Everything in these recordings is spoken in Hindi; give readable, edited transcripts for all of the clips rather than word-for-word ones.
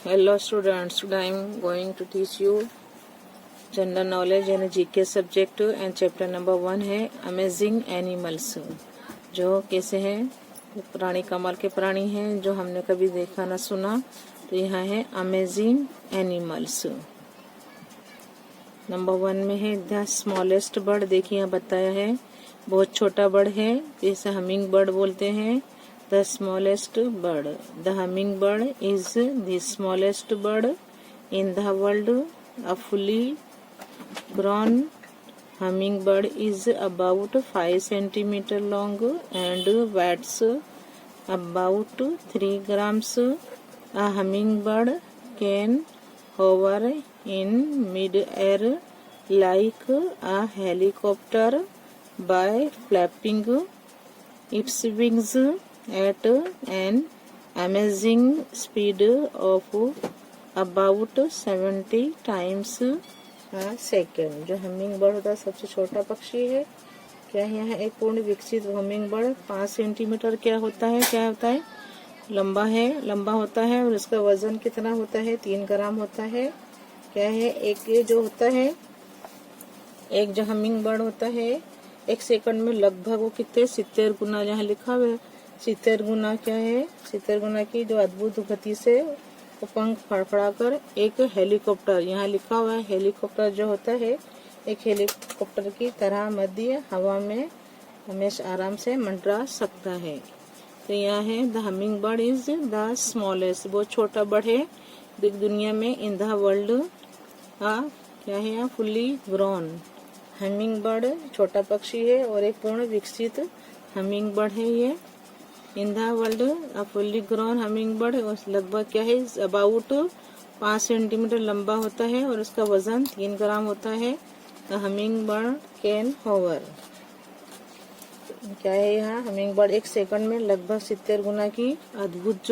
Hello students, today I am going to teach you general knowledge and GK subject and chapter number 1 है अमेजिंग एनिमल्स। जो कैसे हैं प्राणी, कमाल के प्राणी हैं जो हमने कभी देखा ना सुना। तो यहाँ है अमेजिंग एनिमल्स। नंबर 1 में है द स्मॉलेस्ट बर्ड। देखिए यहाँ बताया है बहुत छोटा बर्ड है, इसे हमिंग बर्ड बोलते हैं। The smallest bird. The hummingbird is the smallest bird in the world. A fully grown hummingbird is about 5 centimeter long and weighs about 3 grams. A hummingbird can hover in mid-air like a helicopter by flapping its wings at an amazing speed of about 70 times a second। जो हमिंग बर्ड होता है सबसे छोटा पक्षी है। क्या है यहाँ एक पूर्ण विकसित हमिंग बर्ड 5 सेंटीमीटर क्या होता है लंबा होता है और उसका वजन कितना होता है 3 ग्राम होता है। क्या है एक ये जो होता है एक जो हमिंग बर्ड होता है 1 सेकंड में लगभग वो कितने 70 गुना, यहाँ लिखा हुआ है 70 गुना। क्या है 70 गुना की जो अद्भुत गति से वो पंख फड़फड़ाकर एक हेलीकॉप्टर, यहाँ लिखा हुआ है हेलीकॉप्टर जो होता है एक हेलीकॉप्टर की तरह मध्य हवा में हमेशा आराम से मंडरा सकता है। तो यहाँ है the humming bird is the smallest, बहुत छोटा बर्ड है दुनिया में। इन द वर्ल्ड क्या है यहाँ फुल्ली ग्रोन हमिंग बर्ड छोटा पक्षी है और एक पूर्ण विकसित हमिंग बर्ड है ये। In the world a fully grown humming bird लगभग क्या है अबाउट 5 सेंटीमीटर लंबा होता है और उसका वजन 3 ग्राम होता है। Humming bird can hover. क्या है यहाँ हमिंग बर्ड 1 सेकंड में लगभग 70 गुना की अद्भुत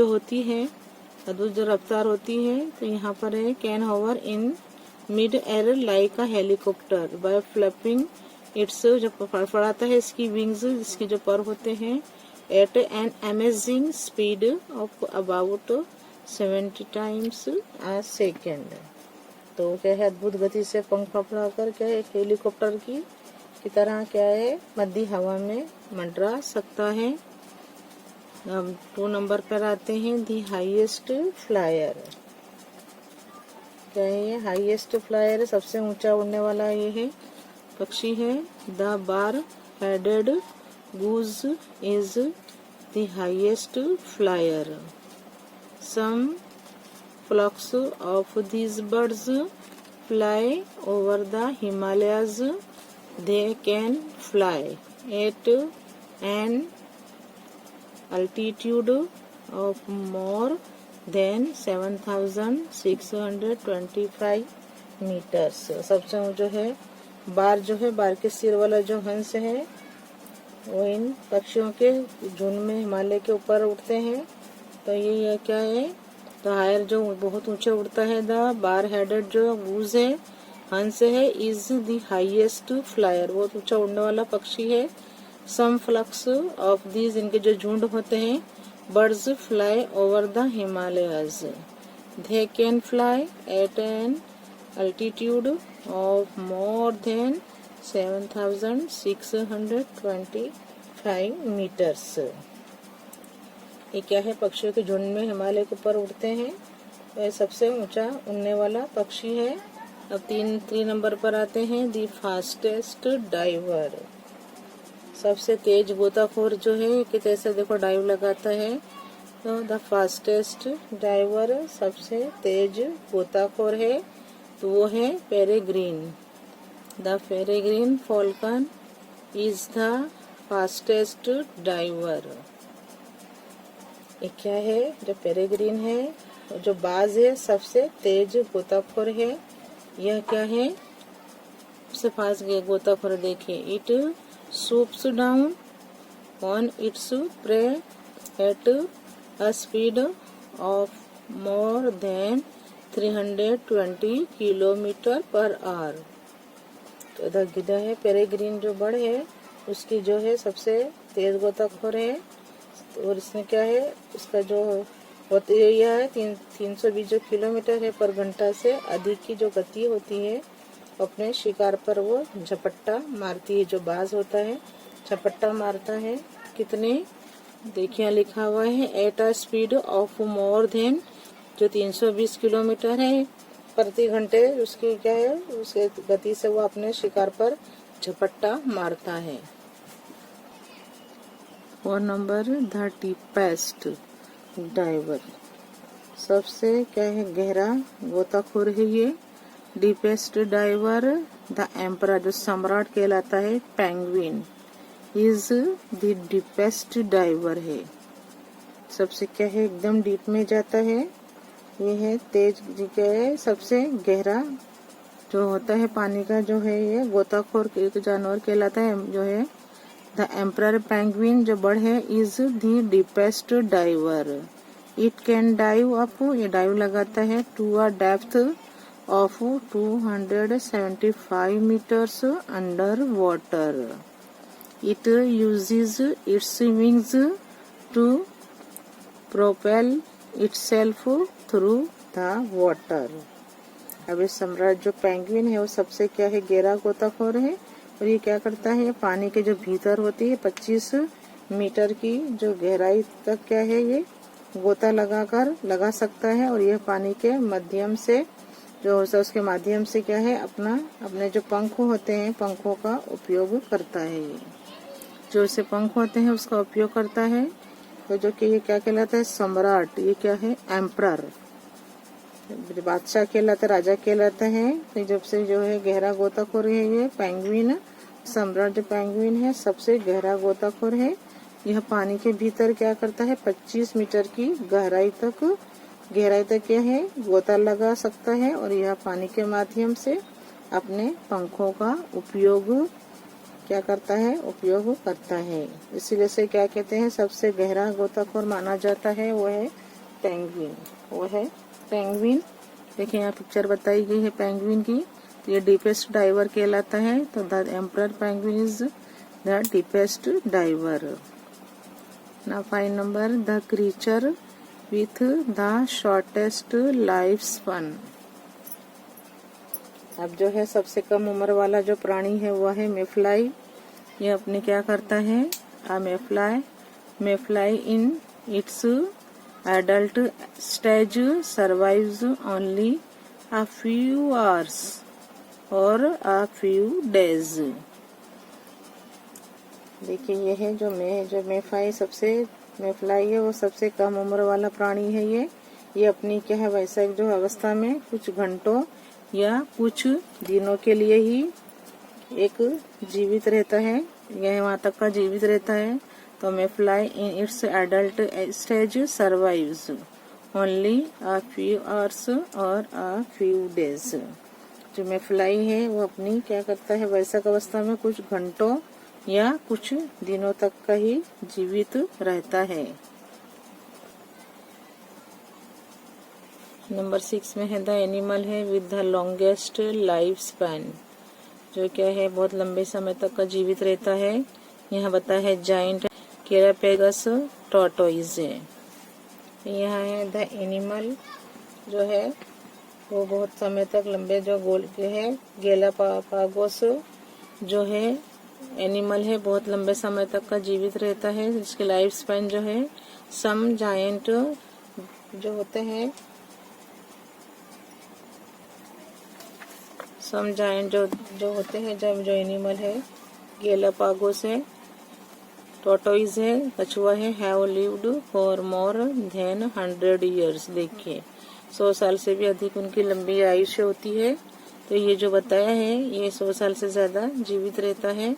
जो रफ्तार होती है। तो यहाँ पर है can hover in mid air like a helicopter by flapping its, जो फड़फड़ाता है इसकी विंग्स, इसके जो पर होते हैं at an amazing speed of about 70 times a second. तो क्या है अद्भुत गति से पंख फड़फड़ाकर क्या है एक हेलीकॉप्टर की तरह क्या है मध्य हवा में मंडरा सकता है। 2 नंबर पर आते हैं दी हाईएस्ट फ्लायर। क्या है ये हाईएस्ट फ्लायर सबसे ऊंचा उड़ने वाला ये है पक्षी है। The bar headed goose is the highest flyer. Some flocks of these birds fly over the Himalayas. They can fly at an altitude of more than 7,625 meters। सबसे जो है बार के सिर वाला जो हंस है वो इन पक्षियों के झुंड में हिमालय के ऊपर उड़ते हैं। तो ये क्या है तो हायर जो बहुत ऊंचे उड़ता है द बार हेडेड जो गूज है हंस है इज द हाईएस्ट फ्लायर, बहुत ऊंचा उड़ने वाला पक्षी है। सम फ्लक्स ऑफ दीज, इनके जो झुंड होते हैं birds fly over the Himalayas. They can fly at an altitude of more than 7,625 metres. ये क्या है पक्षियों के झुंड में हिमालय के ऊपर उड़ते हैं। तो ये सबसे ऊंचा उड़ने वाला पक्षी है। अब 3 नंबर पर आते हैं दी फास्टेस्ट डाइवर। सबसे तेज गोताखोर जो है कि कैसे देखो डाइव लगाता है। तो द फास्टेस्ट डाइवर सबसे तेज गोताखोर है तो वो है peregrine. The peregrine falcon is the fastest diver. ये क्या है जो पेरेग्रीन है जो बाज है सबसे तेज गोताखोर है। यह क्या है सबसे फास्ट गोताखोर देखिए। It swoops down on its prey at a speed of more than 320 kilometre per hour. तो इधर गिद्ध है पेरेग्रीन जो बर्ड है उसकी जो है सबसे तेज गोताखोर है। और इसमें क्या है इसका जो होती यह है 320 जो किलोमीटर है पर घंटा से अधिक की जो गति होती है अपने शिकार पर वो झपट्टा मारती है। जो बाज होता है झपट्टा मारता है। कितने, देखिए लिखा हुआ है at a speed of more then, जो 320 किलोमीटर है प्रति घंटे उसकी क्या है, उसके गति से वो अपने शिकार पर झपट्टा मारता है। और नंबर 30 डीपेस्ट डाइवर, सबसे क्या है गहरा गोताखोर है ये। डीपेस्ट डाइवर द एम्परर, जो सम्राट कहलाता है, penguin is the deepest diver है, सबसे क्या है एकदम डीप में जाता है। ये है तेज, क्या है सबसे गहरा जो होता है पानी का जो है ये गोताखोर एक जानवर कहलाता है जो है। द एम्परर पेंगुइन जो बर्ड है is the deepest diver, it can dive up, ये डाइव लगाता है to a depth of 275 metres under water. It uses its wings to propel itself through the water. अब इस सम्राट जो पेंगुइन है वो सबसे क्या है गहरा गोताखोर है और ये क्या करता है पानी के जो भीतर होती है 25 मीटर की जो गहराई तक क्या है ये गोता लगा सकता है और यह पानी के माध्यम से जो उसके माध्यम से क्या है अपने जो पंख होते हैं पंखों का उपयोग करता है। ये जो इसे पंख होते हैं उसका उपयोग करता है। तो जो कि ये क्या कहलाता है सम्राट, ये क्या है एम्परर, बादशाह कहलाता, राजा कहलाता है। तो जब से जो है गहरा गोताखोर है ये पेंगुइन, सम्राट जो पेंगुइन है सबसे गहरा गोताखोर है। यह पानी के भीतर क्या करता है 25 मीटर की गहराई तक क्या है गोता लगा सकता है और यह पानी के माध्यम से अपने पंखों का उपयोग क्या करता है उपयोग करता है। इसीलिए से क्या कहते हैं सबसे गहरा गोताखोर माना जाता है वो है पेंगुइन, वो है पेंगुइन। देखिए यहाँ पिक्चर बताई गई है पेंगुइन की, तो ये डीपेस्ट डाइवर कहलाता है। तो the emperor penguin is the deepest diver. Now find number the creature with the shortest lifespan। अब जो है सबसे कम उम्र वाला जो प्राणी है वह है मेफ्लाई। ये अपने क्या करता है mayfly in its adult stage survives only a few hours और a few days। देखिए ये है जो मेफ्लाई है वो सबसे कम उम्र वाला प्राणी है। ये अपनी क्या है वैसे जो अवस्था में कुछ घंटों या कुछ दिनों के लिए ही एक जीवित रहता है, यह वहाँ तक का जीवित रहता है। तो mayfly in its adult stage survives only a few hours और a few days। जो मेफ्लाई है वो अपनी क्या करता है वयस्क अवस्था में कुछ घंटों या कुछ दिनों तक का ही जीवित रहता है। नंबर 6 में है द एनिमल है with the longest life span, जो क्या है बहुत लंबे समय तक का जीवित रहता है। यहाँ बता है जाइंट कैरापेगस टॉर्टोइज है। यहाँ है द एनिमल जो है वो बहुत समय तक लंबे जो गोल के है गैलापागोस जो है एनिमल है बहुत लंबे समय तक का जीवित रहता है। जिसकी लाइफ स्पैन जो है सम जायंट जो होते हैं सम जायंट जो होते हैं जब जो एनिमल है गैलापागोस है टॉर्टोइज है कछुआ है have lived for more than 100 years। देखिए 100 साल से भी अधिक उनकी लंबी आयुष्य होती है। तो ये जो बताया है ये 100 साल से ज्यादा जीवित रहता है।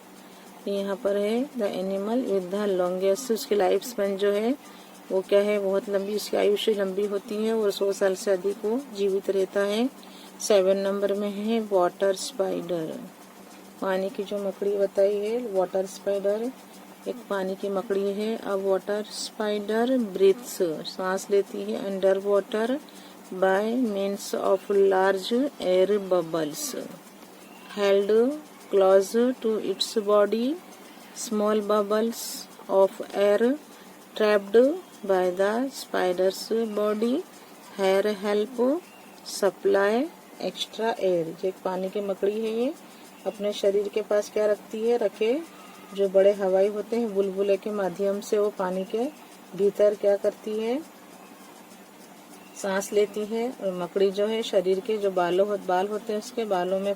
यहाँ पर है the animal with the longest, उसकी लाइफ स्पैन जो है वो क्या है बहुत लंबी, उसकी आयुष्य लंबी होती है और 100 साल से अधिक वो जीवित रहता है। 7 नंबर में है वाटर स्पाइडर, पानी की जो मकड़ी बताई है वाटर स्पाइडर एक पानी की मकड़ी है। अब वाटर स्पाइडर ब्रीथ्स, सांस लेती है under water by means of large air bubbles held close to its body. Small bubbles of air trapped by the spider's body, hair help supply extra air. ये पानी की मकड़ी है, ये अपने शरीर के पास क्या रखती है, रखे जो बड़े हवाई होते हैं बुलबुले के माध्यम से वो पानी के भीतर क्या करती है, सांस लेती है। और मकड़ी जो है शरीर के जो बाल होते हैं उसके बालों में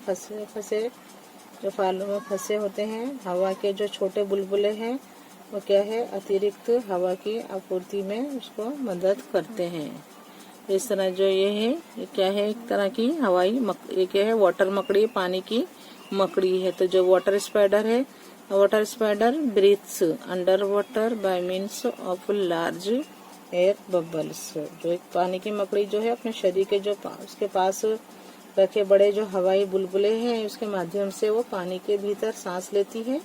फंसे होते हैं हवा के जो छोटे बुलबुले हैं, वो क्या है, अतिरिक्त हवा की आपूर्ति में उसको मदद करते हैं। इस तरह जो ये है, ये क्या है, एक तरह की ये क्या है, वाटर मकड़ी, पानी की मकड़ी है। तो जो वाटर स्पाइडर है, water spider breathes under water by means of large air bubbles. जो एक पानी की मकड़ी जो है अपने शरीर के जो उसके पास रखे बड़े जो हवाई बुलबुले हैं उसके माध्यम से वो पानी के भीतर सांस लेती है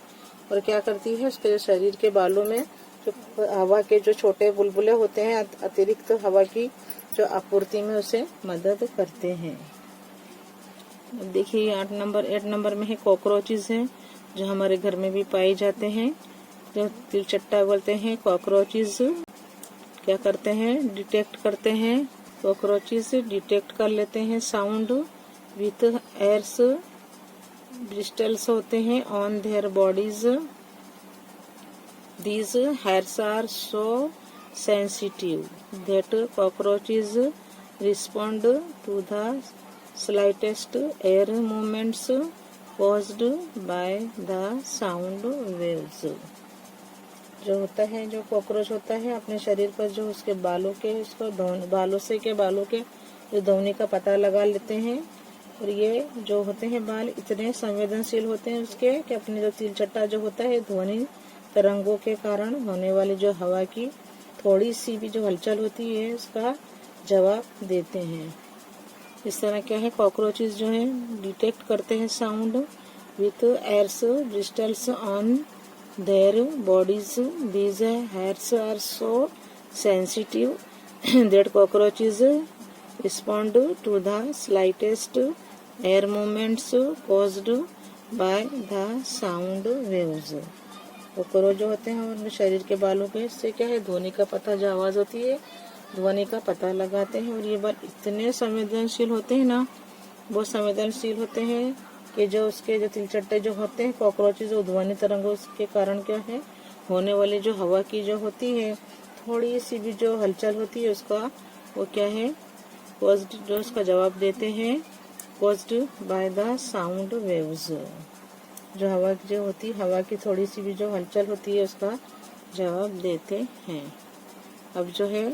और क्या करती है, उसके शरीर के बालों में जो हवा के जो छोटे बुलबुले होते हैं अतिरिक्त हवा की जो आपूर्ति में उसे मदद करते हैं। देखिए 8 नंबर में है कॉकरोचेस है, जो हमारे घर में भी पाए जाते हैं, जो तिलचट्टा बोलते हैं। कॉकरोचेस क्या करते हैं, डिटेक्ट करते हैं। कॉकरोचेस डिटेक्ट कर लेते हैं साउंड विथ एयर्स ब्रिस्टल्स होते हैं on their bodies. These hairs are so sensitive that cockroaches respond to the slightest air movements caused by the sound waves। जो होता है, जो कॉकरोच होता है अपने शरीर पर जो उसके बालों के बालों के जो ध्वनि का पता लगा लेते हैं। और ये जो होते हैं बाल इतने संवेदनशील होते हैं उसके कि अपने जो तिलचट्टा जो होता है ध्वनि तरंगों के कारण होने वाली जो हवा की थोड़ी सी भी जो हलचल होती है उसका जवाब देते हैं। इस तरह क्या है, कॉकरोचेस जो है डिटेक्ट करते हैं sound with hairs bristles on their bodies. These hairs are so sensitive that cockroaches respond to the slightest air movements caused by the sound waves. Cockroach जो होते हैं उनके शरीर के बालों के इससे क्या है, ध्वनि का पता जो आवाज होती है ध्वनि का पता लगाते हैं। और ये बाल इतने संवेदनशील होते हैं ना, बहुत संवेदनशील होते हैं कि जो उसके जो तिलचट्टे जो होते हैं कॉकरोचेस, जो ध्वनि तरंगों के कारण क्या है, होने वाली जो हवा की जो होती है थोड़ी सी भी जो हलचल होती है उसका वो क्या है, कॉज्ड, जो उसका जवाब देते हैं caused by the sound waves. जो हवा जो होती है, हवा की थोड़ी सी भी जो हलचल होती है उसका जवाब देते हैं। अब जो है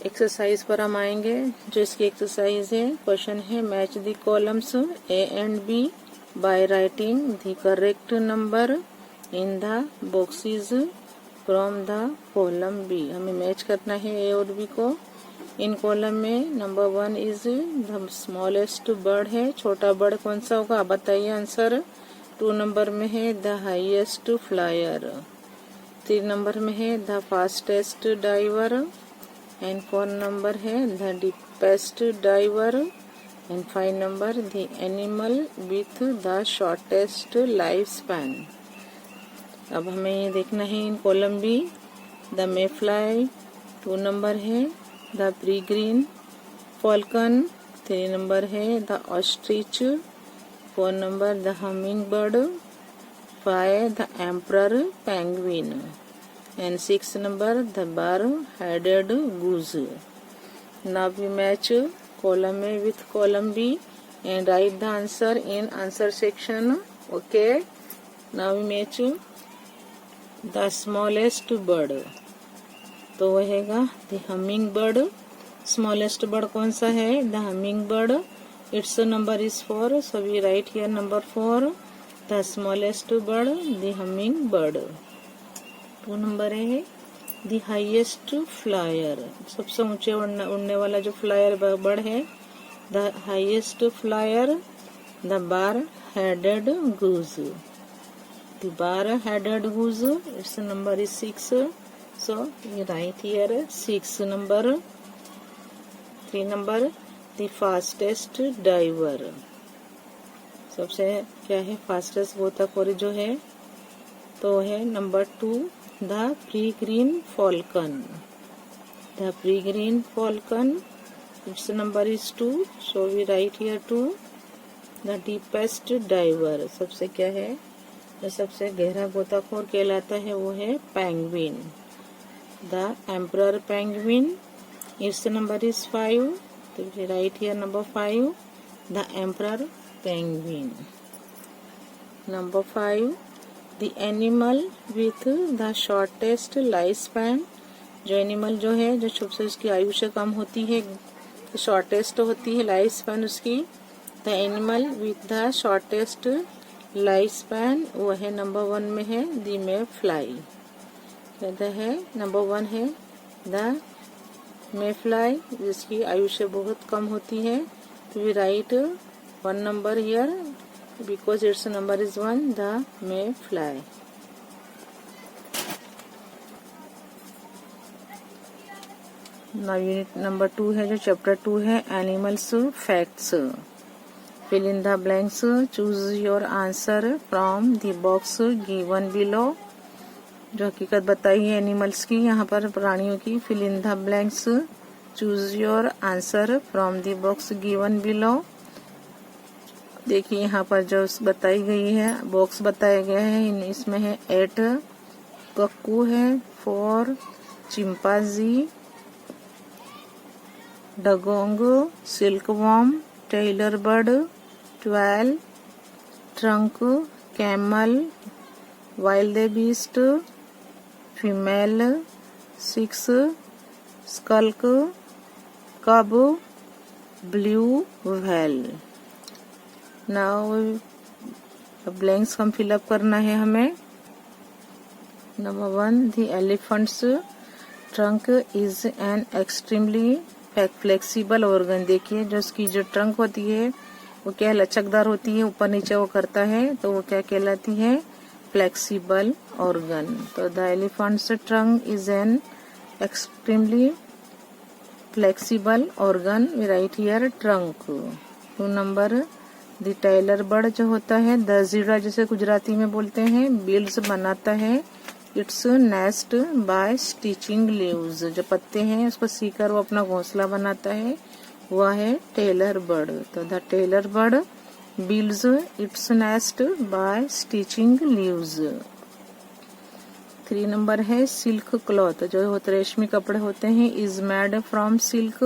एक्सरसाइज पर हम आएंगे। जो इसकी एक्सरसाइज है, क्वेश्चन है match the columns A and B by writing the correct number in the boxes from the column B. हमें मैच करना है ए और बी को। इन कॉलम में number 1 is the smallest bird है, छोटा बर्ड कौन सा होगा आप बताइए आंसर। 2 नंबर में है द हाईएस्ट फ्लायर। 3 नंबर में है the fastest diver. And 4 number है the deepest diver. And 5 number the animal with the shortest life span. अब हमें ये देखना है in column B the mayfly. 2 number है द प्रीग्रीन फॉल्कन। 3 नंबर है the ostrich. 4 number the hummingbird. 5 the emperor penguin. And 6 number the bar-headed goose. Now we match column A with column B and write the answer in answer section. Okay. Now we match the smallest bird. तो वहेगा the humming bird. Smallest bird कौन सा है? The humming bird. Its number is 4. So we write here number 4. The smallest bird, the humming bird. 2 number है द हाईएस्ट फ्लायर, सबसे ऊंचे उड़ने वाला जो फ्लायर बर्ड है the highest flyer the bar headed goose. The bar headed goose it's number is 6, so ये right here 6 number. 3 number the fastest diver, सबसे क्या है फास्टेस्ट गोताखोर जो है तो है number 2 the peregrine falcon. The peregrine falcon, its number is 2, so we write here 2. The deepest diver, सबसे क्या है, जो सबसे गहरा गोताखोर कहलाता है वो है penguin. The emperor penguin, its number is 5, so we write here number 5. The emperor penguin. Number 5, the animal with the shortest lifespan. जो एनिमल जो है जो सबसे उसकी आयुष्य कम होती है, शॉर्टेस्ट होती है लाइफ स्पैन उसकी. The animal with the shortest life span वो है नंबर 1 में है द मे फ्लाई. कहता है नंबर 1 है द मे फ्लाई, जिसकी आयुष्य बहुत कम होती है. तो we write 1 number here because it's number is 1, the mayfly. Unit number 2 है जो चैप्टर 2 है animals facts. Fill in the blanks, choose your answer from the box given below. जो हकीकत बताई है एनिमल्स की, यहाँ पर प्राणियों की. Fill in the blanks, choose your answer from the box given below. देखिए यहाँ पर जो बताई गई है बॉक्स बताया गया है, इसमें है 8 कक्कू है, 4 chimpanzee, dugong, silkworm, tailor bird, 12 trunk, camel, wild beast, female, 6 skulk, cub, blue whale. Now blanks हम फिलअप करना है हमें. Number 1, the elephant's trunk is an extremely flexible organ. देखिए जो उसकी जो ट्रंक होती है वो क्या लचकदार होती है, ऊपर नीचे वो करता है, तो वो क्या कहलाती है, फ्लेक्सिबल ऑर्गन. तो the elephant's trunk is an extremely flexible organ. We write here trunk. 2 number, the tailor bird जो होता है, द जीरा जिसे गुजराती में बोलते हैं, बिल्ड्स बनाता है its nest by stitching leaves. जो पत्ते हैं उसको सीकर वो अपना घोंसला बनाता है, वह है टेलर बर्ड. तो the tailor bird builds its nest by stitching leaves. 3 number है सिल्क क्लॉथ, जो होते रेशमी कपड़े होते हैं, is made from silk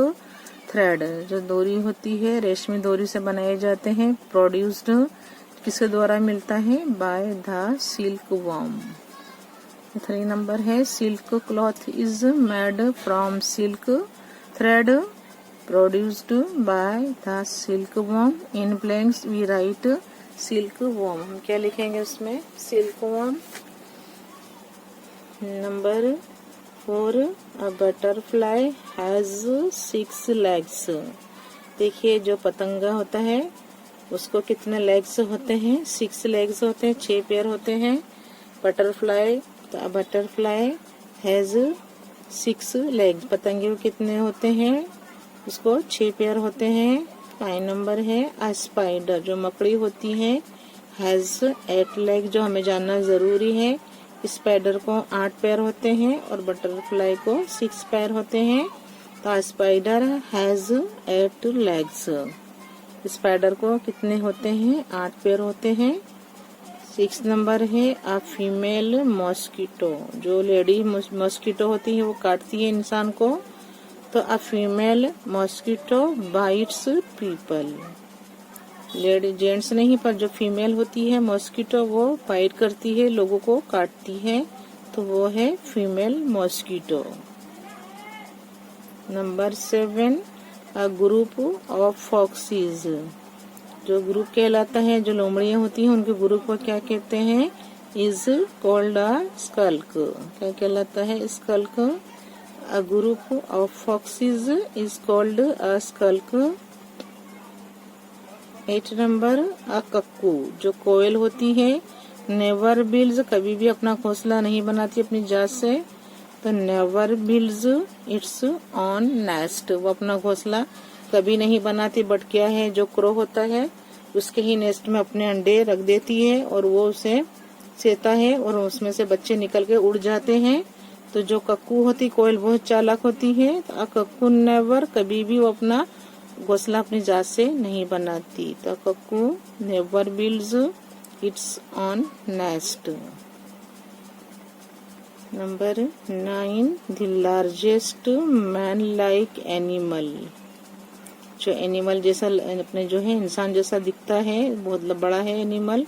thread. जो डोरी होती है रेशमी डोरी से बनाए जाते हैं. प्रोड्यूस्ड किसके द्वारा मिलता है, by the silkworm. 3 number है silk cloth is made from silk thread produced by the silkworm. In blanks we write silkworm. हम क्या लिखेंगे उसमें, silkworm. Number 4, a butterfly has 6 legs. देखिए जो पतंगा होता है उसको कितने लेग्स होते हैं, 6 legs होते हैं, 6 पैर होते हैं. बटरफ्लाई, तो बटरफ्लाई हैज 6 legs. पतंगे कितने होते हैं, उसको 6 पैर होते हैं. 5 नंबर है अ स्पाइडर, जो मकड़ी होती है, हैज 8 legs. जो हमें जानना जरूरी है, स्पाइडर को 8 पैर होते हैं और बटरफ्लाई को 6 पैर होते हैं. तो स्पाइडर हैज 8 legs. स्पाइडर को कितने होते हैं, 8 पैर होते हैं. 6 नंबर है अ फीमेल मॉस्किटो, जो लेडी मॉस्किटो होती है वो काटती है इंसान को. तो a female mosquito bytes people. Lady gents नहीं, पर जो फीमेल होती है मॉस्किटो वो बाइट करती है, लोगों को काटती है, तो वो है female mosquito. Number 7, a group of foxes. जो ग्रुप कहलाता है, जो लोमड़ियां होती हैं उनके ग्रुप को क्या कहते हैं, इज कॉल्ड अ स्कल्क. क्या कहलाता है, skulk. A group of foxes is called a skulk. 8 number a cuckoo, जो कोयल होती है, नेवर बिल्ड्स, कभी भी अपना घोंसला नहीं बनाती अपनी जात से. तो never builds it's on nest, वो अपना घोंसला कभी नहीं बनाती. बट क्या है, जो क्रो होता है उसके ही नेस्ट में अपने अंडे रख देती है और वो उसे सेता है और उसमें से बच्चे निकल के उड़ जाते हैं। तो जो कक्कू होती, कोयल बहुत चालाक होती है। तो कक्कू नेवर, कभी भी वो अपना घोंसला अपनी जात से नहीं बनाती। तो cuckoo never builds it's on nest. Number 9, the largest man like animal. जो एनिमल जैसा अपने जो है इंसान जैसा दिखता है, बहुत बड़ा है एनिमल,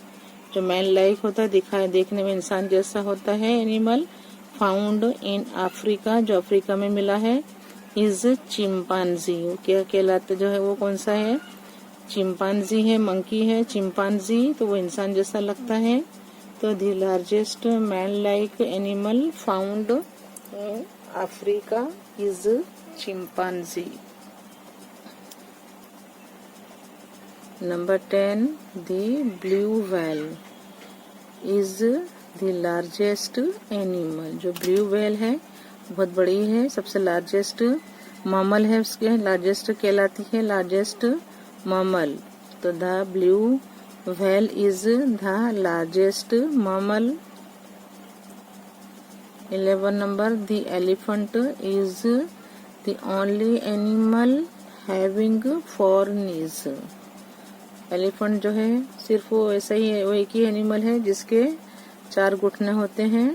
जो मैन लाइक होता है, देखने में इंसान जैसा होता है एनिमल, फाउंड इन अफ्रीका, जो अफ्रीका में मिला है, इज चिंपांजी। क्या कहलाता जो है वो कौन सा है? चिंपांजी है, मंकी है चिंपांजी, तो वो इंसान जैसा लगता है। तो the largest man like animal found in Africa is chimpanzee. Number 10, the blue whale is the largest animal. जो ब्लू व्हेल है बहुत बड़ी है, सबसे लार्जेस्ट ममल है, उसके लार्जेस्ट कहलाती है, लार्जेस्ट ममल। तो the blue whale is the largest mammal. 11 number, the elephant is the only animal having 4 knees. Elephant जो है सिर्फ वो ऐसा ही है, वो एक ही एनिमल है जिसके 4 घुटने होते हैं।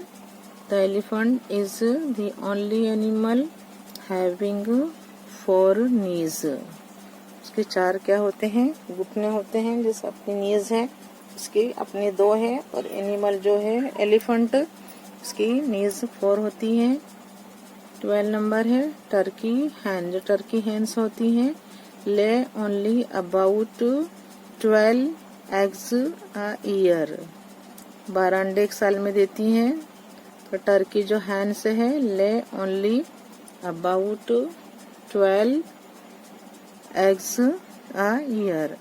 The elephant is the only animal having 4 नीज। उसके 4 क्या होते हैं? घुटने होते हैं। जैसे अपनी नीज है उसकी अपने 2 है, और एनिमल जो है एलिफेंट उसकी नीज 4 होती है। 12 नंबर है टर्की हैन। जो टर्की हैंस होती हैं ले only about 12 eggs a year. 12 अंडे एक साल में देती हैं। तो टर्की जो हैन से है lay only about 12 eggs a year.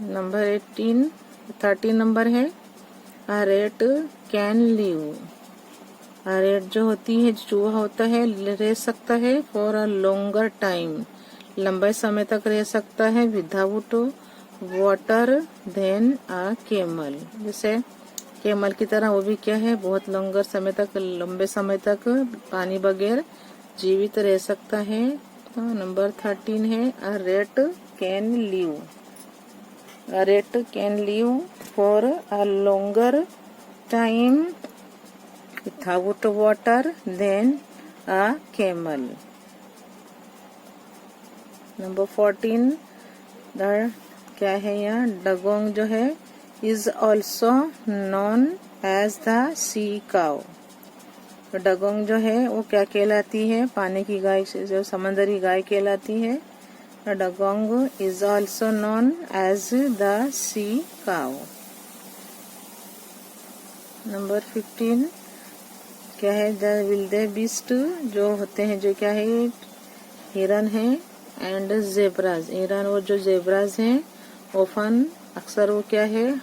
Number 13 number है a rat can live. A rat जो होती है, चूहा होता है, रह सकता है फॉर अ लॉन्गर टाइम, लंबे समय तक रह सकता है, without water than a camel. जैसे केमल की तरह वो भी क्या है, बहुत लंगर समय तक, लंबे समय तक पानी बगैर जीवित रह सकता है। तो नंबर 13 है a rat can live. A rat can live for a longer time without water than a camel. Number 14 क्या है यहाँ, डगोंग जो है is also known as the sea cow. Dugong जो है वो क्या कहलाती है? पानी की गाय, जो समंदरी गाय कहलाती है। Dugong is also known as the sea cow. Number 15 क्या है, द विल्डेबीस्ट जो होते हैं, जो क्या है, हिरन है, एंड जेब्राज। हिरन और जो जेब्राज हैं ओफन अक्सर वो क्या है,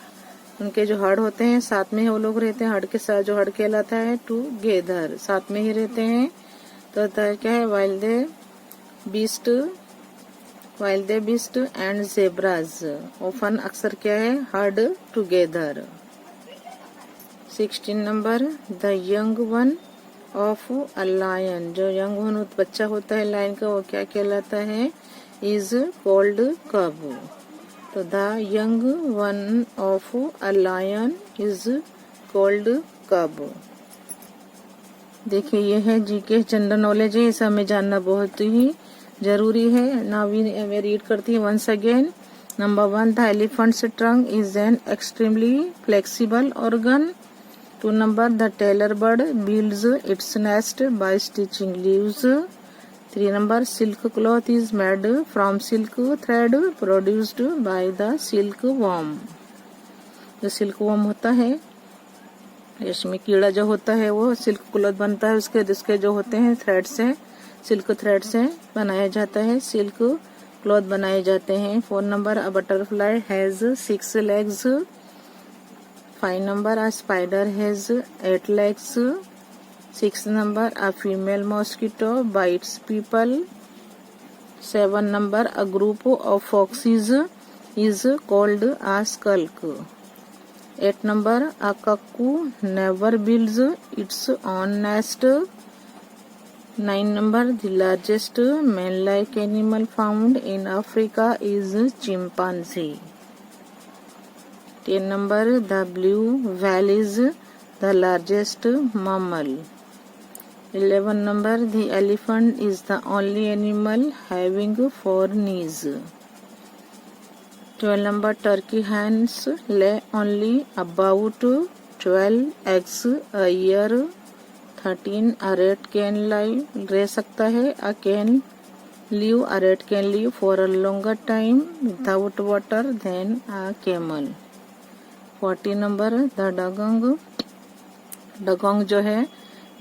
उनके जो हड़ होते हैं साथ में वो लोग रहते हैं। हड़ के साथ जो हड़ कहलाता है टुगेदर, साथ में ही रहते हैं। तो क्या है, wildebeest and zebras often अक्सर क्या है, herd together. 16 number the young one of a lion. जो यंग वन बच्चा होता है लायन का वो क्या कहलाता है, इज कॉल्ड कब। तो the young one of a lion is called cub. देखिए ये है जीके जनरल नॉलेज है, इसे हमें जानना बहुत ही जरूरी है। नाउ मैं रीड करती हूँ once again. Number 1, the elephant's trunk is an extremely flexible organ. 2 number, the tailor bird builds its nest by stitching leaves. 3 number, silk cloth is made from silk thread produced by the silkworm. जो सिल्कवर्म होता है, इसमें कीड़ा जो होता है वो सिल्क क्लॉथ बनता है, उसके जो होते हैं थ्रेड से, सिल्क थ्रेड से बनाया जाता है, सिल्क क्लॉथ बनाए जाते हैं। 4 number, a butterfly has 6 legs. 5 number, a spider has 8 legs. 6 number, a female mosquito bites people. 7 number, a group of foxes is called a skulk. 8 number, a cuckoo never builds its own nest. 9 number, the largest man-like animal found in Africa is chimpanzee. 10 number, the blue whale is the largest mammal. 11 number, the elephant is the only animal having 4 knees. 12 number, turkey hens lay only about 12 eggs a year. 13, a rat can रह सकता है. A rat can live for a longer time without water than a camel. 40 number, the dugong जो है,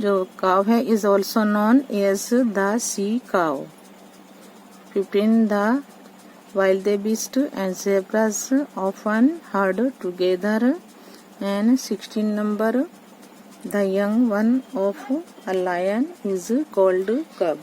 जो cow है, is also known as the sea cow. 15, the wildebeest and zebras often herd together. And 16 number, the young one of a lion is called cub.